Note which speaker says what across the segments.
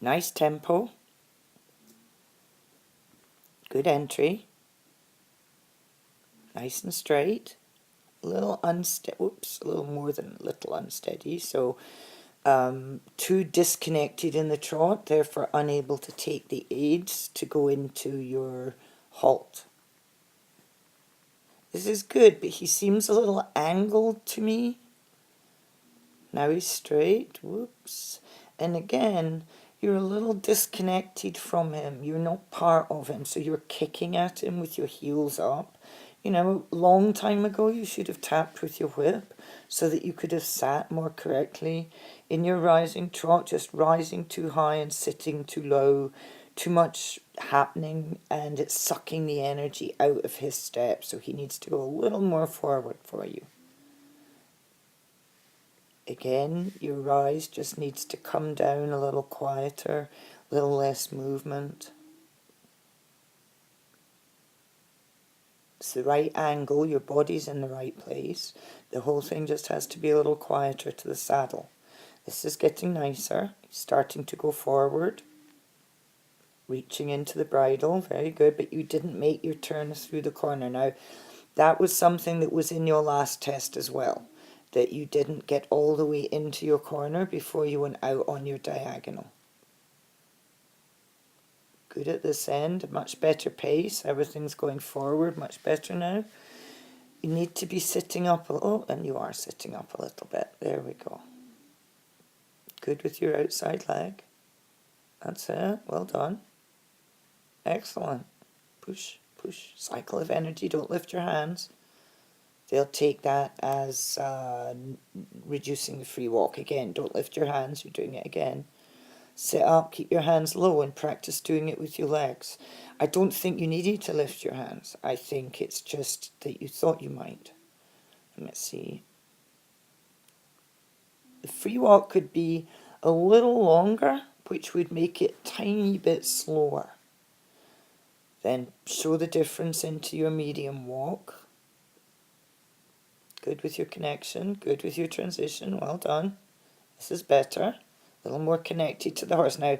Speaker 1: Nice tempo. Good entry. Nice and straight. A little unsteady. Whoops, a little more than a little unsteady. So too disconnected in the trot, therefore unable to take the aids to go into your halt. This is good, but he seems a little angled to me. Now he's straight. Whoops. And again, you're a little disconnected from him. You're not part of him, so you're kicking at him with your heels up. You know, long time ago you should have tapped with your whip so that you could have sat more correctly. In your rising trot, just rising too high and sitting too low, too much happening, and it's sucking the energy out of his step, so he needs to go a little more forward for you. Again, your rise just needs to come down a little quieter, a little less movement. It's the right angle, your body's in the right place. The whole thing just has to be a little quieter to the saddle. This is getting nicer, starting to go forward. Reaching into the bridle, very good, but you didn't make your turn through the corner. Now, that was something that was in your last test as well, that you didn't get all the way into your corner before you went out on your diagonal. Good at this end, much better pace, everything's going forward, much better now. You need to be sitting up a little, and you are sitting up a little bit, there we go. Good with your outside leg. That's it, well done. Excellent. Push, push, cycle of energy, don't lift your hands. They'll take that as reducing the free walk. Again, don't lift your hands, you're doing it again. Sit up, keep your hands low, and practice doing it with your legs. I don't think you needed to lift your hands. I think it's just that you thought you might. Let's see. The free walk could be a little longer, which would make it a tiny bit slower. Then show the difference into your medium walk. Good with your connection, good with your transition, well done. This is better. A little more connected to the horse. Now,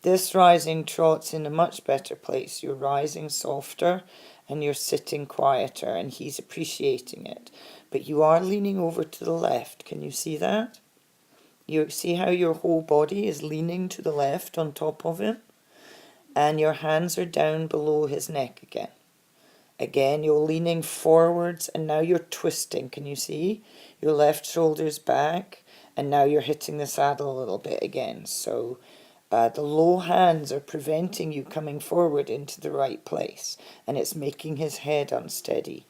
Speaker 1: this rising trot's in a much better place. You're rising softer and you're sitting quieter, and he's appreciating it. But you are leaning over to the left. Can you see that? You see how your whole body is leaning to the left on top of him? And your hands are down below his neck again. Again, you're leaning forwards, and now you're twisting. Can you see? Your left shoulder's back, and now you're hitting the saddle a little bit again. So the low hands are preventing you coming forward into the right place, and it's making his head unsteady.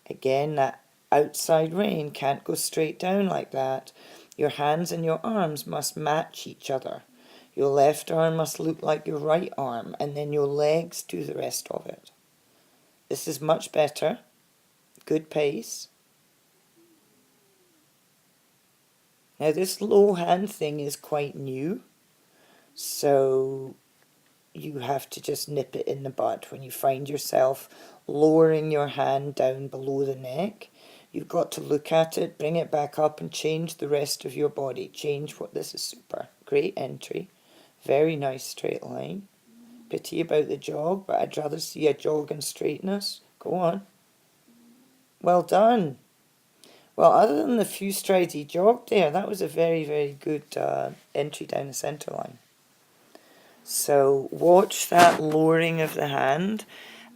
Speaker 1: Again, that outside rein can't go straight down like that. Your hands and your arms must match each other. Your left arm must look like your right arm, and then your legs do the rest of it. This is much better. Good pace. Now this low hand thing is quite new, so you have to just nip it in the bud. When you find yourself lowering your hand down below the neck, you've got to look at it, bring it back up, and change the rest of your body. Change what this is super. Great entry. Very nice straight line. Pity about the jog, but I'd rather see a jog and straightness. Go on. Well done. Well, other than the few strides he jogged there, that was a very, very good entry down the centre line. So watch that lowering of the hand.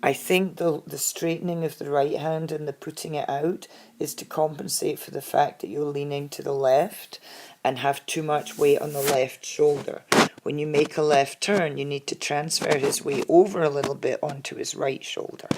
Speaker 1: I think the straightening of the right hand and the putting it out is to compensate for the fact that you're leaning to the left and have too much weight on the left shoulder. When you make a left turn, you need to transfer his weight over a little bit onto his right shoulder.